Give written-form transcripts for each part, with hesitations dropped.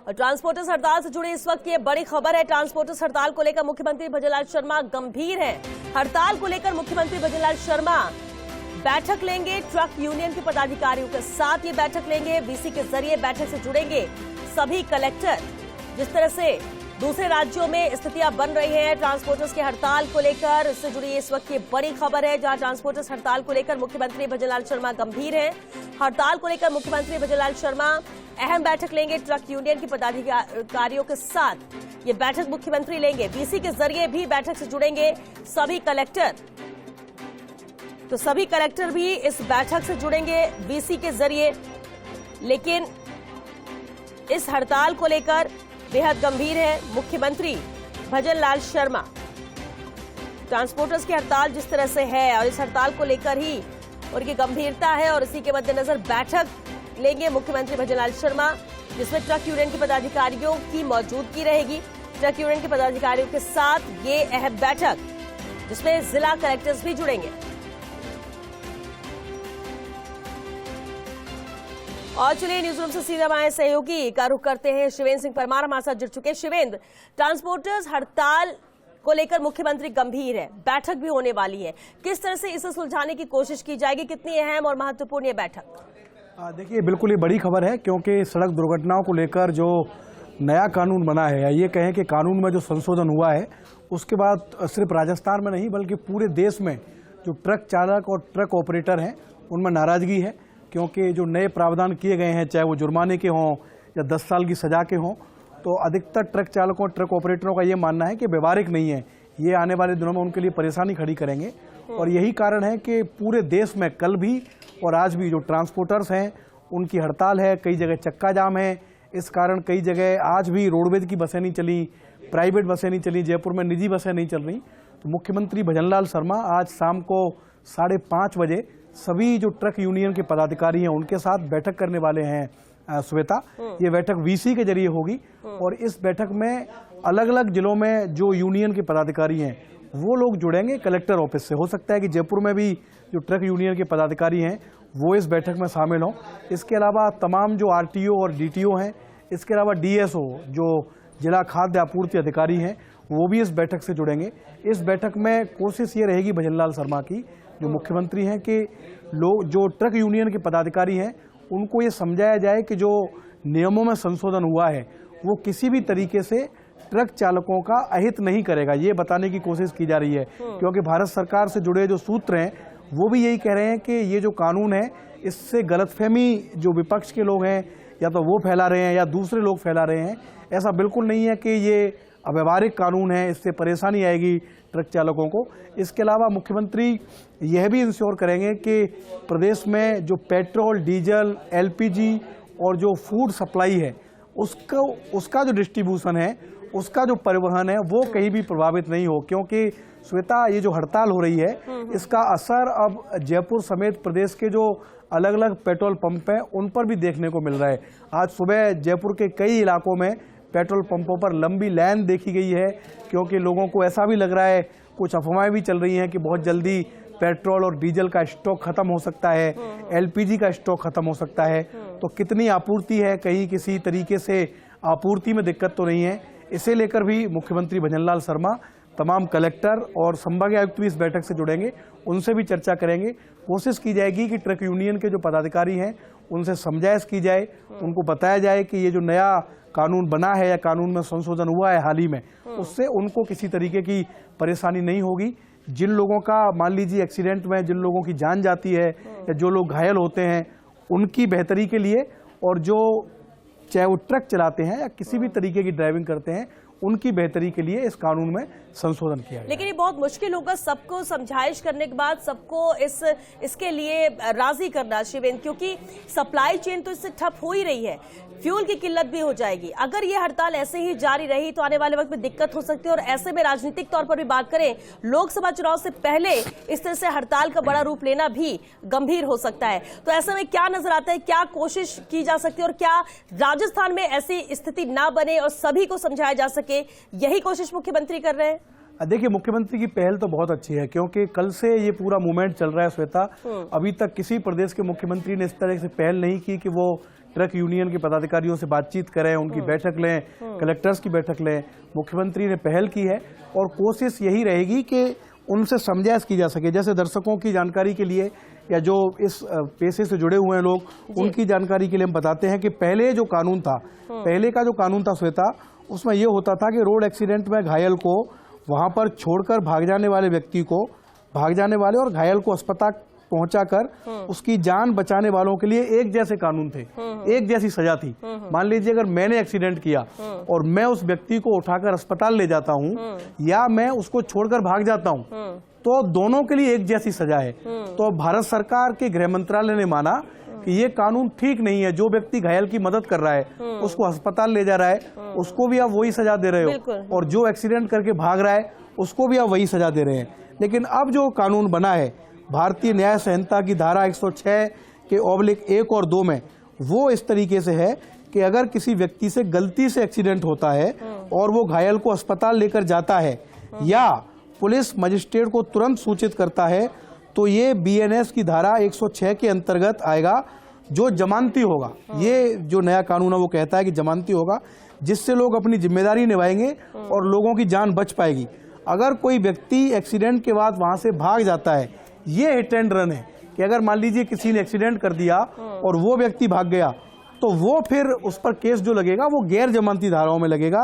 और ट्रांसपोर्टर्स हड़ताल से जुड़ी इस वक्त ये बड़ी खबर है। ट्रांसपोर्टर्स हड़ताल को लेकर मुख्यमंत्री भजनलाल शर्मा गंभीर हैं। हड़ताल को लेकर मुख्यमंत्री भजनलाल शर्मा बैठक लेंगे ट्रक यूनियन के पदाधिकारियों के साथ। ये बैठक लेंगे, बीसी के जरिए बैठक से जुड़ेंगे सभी कलेक्टर। जिस तरह से दूसरे राज्यों में स्थितियां बन रही हैं ट्रांसपोर्टर्स के हड़ताल को लेकर, इससे जुड़ी इस वक्त ये बड़ी खबर है, जहां ट्रांसपोर्टर्स हड़ताल को लेकर मुख्यमंत्री भजनलाल शर्मा गंभीर हैं। हड़ताल को लेकर मुख्यमंत्री भजनलाल शर्मा अहम बैठक लेंगे ट्रक यूनियन के पदाधिकारियों के साथ। ये बैठक मुख्यमंत्री लेंगे, बीसी के जरिए भी बैठक से जुड़ेंगे सभी कलेक्टर। तो सभी कलेक्टर भी इस बैठक से जुड़ेंगे बीसी के जरिए। लेकिन इस हड़ताल को लेकर बेहद गंभीर है मुख्यमंत्री भजनलाल शर्मा। ट्रांसपोर्टर्स की हड़ताल जिस तरह से है और इस हड़ताल को लेकर ही उनकी गंभीरता है, और इसी के मद्देनजर बैठक लेंगे मुख्यमंत्री भजनलाल शर्मा, जिसमें ट्रक यूनियन के पदाधिकारियों की मौजूदगी रहेगी। ट्रक यूनियन के पदाधिकारियों के साथ ये अहम बैठक, जिसमें जिला कलेक्टर्स भी जुड़ेंगे। और चलिए न्यूज रूम से सीधा हमारे सहयोगी का रुख करते हैं। शिवेंद्र सिंह परमार हमारे साथ जुड़ चुके हैं। शिवेंद्र, ट्रांसपोर्टर्स हड़ताल को लेकर मुख्यमंत्री गंभीर है, बैठक भी होने वाली है, किस तरह से इसे सुलझाने की कोशिश की जाएगी? कितनी अहम और महत्वपूर्ण ये बैठक? देखिए, बिल्कुल ये बड़ी खबर है, क्योंकि सड़क दुर्घटनाओं को लेकर जो नया कानून बना है, या ये कहें कि कानून में जो संशोधन हुआ है, उसके बाद सिर्फ राजस्थान में नहीं बल्कि पूरे देश में जो ट्रक चालक और ट्रक ऑपरेटर हैं उनमें नाराजगी है। क्योंकि जो नए प्रावधान किए गए हैं, चाहे वो जुर्माने के हों या 10 साल की सजा के हों, तो अधिकतर ट्रक चालकों ट्रक ऑपरेटरों का ये मानना है कि व्यवहारिक नहीं है, ये आने वाले दिनों में उनके लिए परेशानी खड़ी करेंगे। और यही कारण है कि पूरे देश में कल भी और आज भी जो ट्रांसपोर्टर्स हैं उनकी हड़ताल है। कई जगह चक्का जाम है, इस कारण कई जगह आज भी रोडवेज की बसें नहीं चली, प्राइवेट बसें नहीं चली, जयपुर में निजी बसें नहीं चल रही। तो मुख्यमंत्री भजनलाल शर्मा आज शाम को 5:30 बजे सभी जो ट्रक यूनियन के पदाधिकारी हैं उनके साथ बैठक करने वाले हैं। श्वेता, ये बैठक वीसी के जरिए होगी, और इस बैठक में अलग अलग जिलों में जो यूनियन के पदाधिकारी हैं वो लोग जुड़ेंगे कलेक्टर ऑफिस से। हो सकता है कि जयपुर में भी जो ट्रक यूनियन के पदाधिकारी हैं वो इस बैठक में शामिल हों। इसके अलावा तमाम जो आरटीओ और डीटीओ हैं, इसके अलावा डीएसओ जो जिला खाद्य आपूर्ति अधिकारी हैं, वो भी इस बैठक से जुड़ेंगे। इस बैठक में कोशिश ये रहेगी भजनलाल शर्मा की, जो मुख्यमंत्री हैं, कि लोग जो ट्रक यूनियन के पदाधिकारी हैं उनको ये समझाया जाए कि जो नियमों में संशोधन हुआ है वो किसी भी तरीके से ट्रक चालकों का अहित नहीं करेगा, ये बताने की कोशिश की जा रही है। क्योंकि भारत सरकार से जुड़े जो सूत्र हैं वो भी यही कह रहे हैं कि ये जो कानून है इससे गलतफहमी जो विपक्ष के लोग हैं या तो वो फैला रहे हैं या दूसरे लोग फैला रहे हैं। ऐसा बिल्कुल नहीं है कि ये अव्यवहारिक कानून है, इससे परेशानी आएगी ट्रक चालकों को। इसके अलावा मुख्यमंत्री यह भी इंश्योर करेंगे कि प्रदेश में जो पेट्रोल, डीजल, एलपीजी और जो फूड सप्लाई है उसका जो डिस्ट्रीब्यूशन है, उसका जो परिवहन है वो कहीं भी प्रभावित नहीं हो। क्योंकि श्वेता, ये जो हड़ताल हो रही है इसका असर अब जयपुर समेत प्रदेश के जो अलग अलग पेट्रोल पंप हैं उन पर भी देखने को मिल रहा है। आज सुबह जयपुर के कई इलाकों में पेट्रोल पंपों पर लंबी लाइन देखी गई है, क्योंकि लोगों को ऐसा भी लग रहा है, कुछ अफवाहें भी चल रही हैं कि बहुत जल्दी पेट्रोल और डीजल का स्टॉक खत्म हो सकता है, एलपीजी का स्टॉक खत्म हो सकता है। तो कितनी आपूर्ति है, कहीं किसी तरीके से आपूर्ति में दिक्कत तो नहीं है, इसे लेकर भी मुख्यमंत्री भजनलाल शर्मा तमाम कलेक्टर और संभागीय आयुक्त भी इस बैठक से जुड़ेंगे, उनसे भी चर्चा करेंगे। कोशिश की जाएगी कि ट्रक यूनियन के जो पदाधिकारी हैं उनसे समझाइश की जाए, उनको बताया जाए कि ये जो नया कानून बना है या कानून में संशोधन हुआ है हाल ही में, उससे उनको किसी तरीके की परेशानी नहीं होगी। जिन लोगों का मान लीजिए एक्सीडेंट में जिन लोगों की जान जाती है या जो लोग घायल होते हैं उनकी बेहतरी के लिए, और जो चाहे वो ट्रक चलाते हैं या किसी भी तरीके की ड्राइविंग करते हैं उनकी बेहतरी के लिए इस कानून में संशोधन किया गया। लेकिन ये बहुत मुश्किल होगा सबको समझाइश करने के बाद सबको इसके लिए राजी करना शिवेंद्र, क्योंकि सप्लाई चेन तो इससे ठप हो ही रही है, फ्यूल की किल्लत भी हो जाएगी। अगर ये हड़ताल ऐसे ही जारी रही तो आने वाले वक्त में दिक्कत हो सकती है, और ऐसे में राजनीतिक तौर पर भी बात करें, लोकसभा चुनाव से पहले इस तरह से हड़ताल का बड़ा रूप लेना भी गंभीर हो सकता है। तो ऐसे में क्या नजर आता है, क्या कोशिश की जा सकती है, और क्या राजस्थान में ऐसी स्थिति ना बने और सभी को समझाया जा सके, यही कोशिश मुख्यमंत्री कर रहे हैं? देखिए, मुख्यमंत्री की पहल तो बहुत अच्छी है, क्योंकि कल से ये पूरा मूवमेंट चल रहा है श्वेता। अभी तक किसी प्रदेश के मुख्यमंत्री ने इस तरह से पहल नहीं की कि वो ट्रक यूनियन के पदाधिकारियों से बातचीत करें, उनकी बैठक लें, कलेक्टर्स की बैठक लें। मुख्यमंत्री ने पहल की है और कोशिश यही रहेगी कि उनसे समझाइश की जा सके। जैसे दर्शकों की जानकारी के लिए या जो इस पेशे से जुड़े हुए हैं लोग, उनकी जानकारी के लिए हम बताते हैं कि पहले जो कानून था, पहले का जो कानून था श्वेता, उसमें यह होता था कि रोड एक्सीडेंट में घायल को वहां पर छोड़कर भाग जाने वाले व्यक्ति को, भाग जाने वाले और घायल को अस्पताल पहुंचाकर उसकी जान बचाने वालों के लिए एक जैसे कानून थे, एक जैसी सजा थी। मान लीजिए अगर मैंने एक्सीडेंट किया और मैं उस व्यक्ति को उठाकर अस्पताल ले जाता हूं या मैं उसको छोड़कर भाग जाता हूं, तो दोनों के लिए एक जैसी सजा है। तो भारत सरकार के गृह मंत्रालय ने माना कि ये कानून ठीक नहीं है। जो व्यक्ति घायल की मदद कर रहा है, उसको अस्पताल ले जा रहा है, उसको भी आप वही सजा दे रहे हो, और जो एक्सीडेंट करके भाग रहा है उसको भी आप वही सजा दे रहे हैं। लेकिन अब जो कानून बना है भारतीय न्याय संहिता की धारा 106 के /1 और 2 में, वो इस तरीके से है कि अगर किसी व्यक्ति से गलती से एक्सीडेंट होता है और वो घायल को अस्पताल लेकर जाता है या पुलिस मजिस्ट्रेट को तुरंत सूचित करता है, तो ये BNS की धारा 106 के अंतर्गत आएगा, जो जमानती होगा। ये जो नया कानून है वो कहता है कि जमानती होगा, जिससे लोग अपनी जिम्मेदारी निभाएंगे और लोगों की जान बच पाएगी। अगर कोई व्यक्ति एक्सीडेंट के बाद वहां से भाग जाता है, ये हिट एंड रन है कि अगर मान लीजिए किसी ने एक्सीडेंट कर दिया और वो व्यक्ति भाग गया, तो वो फिर उस पर केस जो लगेगा वो गैर जमानती धाराओं में लगेगा।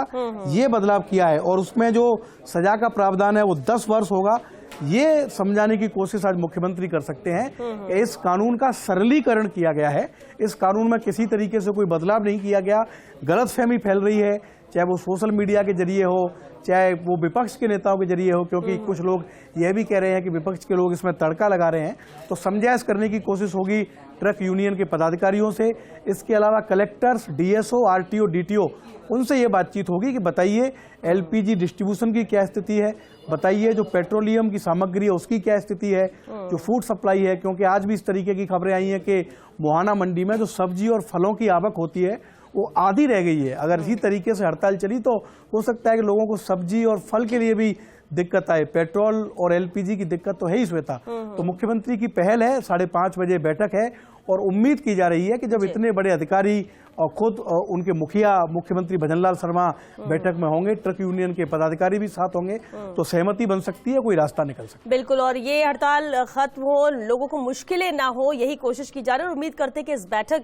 ये बदलाव किया है और उसमें जो सजा का प्रावधान है वो 10 वर्ष होगा। ये समझाने की कोशिश आज मुख्यमंत्री कर सकते हैं कि इस कानून का सरलीकरण किया गया है। इस कानून में किसी तरीके से कोई बदलाव नहीं किया गया। गलतफहमी फैल रही है, चाहे वो सोशल मीडिया के जरिए हो, चाहे वो विपक्ष के नेताओं के जरिए हो, क्योंकि कुछ लोग यह भी कह रहे हैं कि विपक्ष के लोग इसमें तड़का लगा रहे हैं। तो समझाइश करने की कोशिश होगी ट्रक यूनियन के पदाधिकारियों से। इसके अलावा कलेक्टर्स, DSO, RTO, DTO, उनसे ये बातचीत होगी कि बताइए LPG डिस्ट्रीब्यूशन की क्या स्थिति है, बताइए जो पेट्रोलियम की सामग्री है उसकी क्या स्थिति है, जो फूड सप्लाई है, क्योंकि आज भी इस तरीके की खबरें आई हैं कि मुहाना मंडी में जो सब्जी और फलों की आवक होती है वो आधी रह गई है। अगर इसी तरीके से हड़ताल चली तो हो सकता है कि लोगों को सब्जी और फल के लिए भी दिक्कत आए। पेट्रोल और LPG की दिक्कत तो है ही श्वेता। तो मुख्यमंत्री की पहल है, 5:30 बजे बैठक है और उम्मीद की जा रही है कि जब इतने बड़े अधिकारी और खुद उनके मुखिया मुख्यमंत्री भजनलाल शर्मा बैठक में होंगे, ट्रक यूनियन के पदाधिकारी भी साथ होंगे, तो सहमति बन सकती है, कोई रास्ता निकल सकता है। बिल्कुल, और ये हड़ताल खत्म हो, लोगों को मुश्किलें ना हो, यही कोशिश की जा रही है और उम्मीद करते हैं कि इस बैठक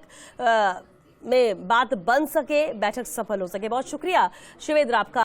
में बात बन सके, बैठक सफल हो सके। बहुत शुक्रिया शिवेंद्र आपका।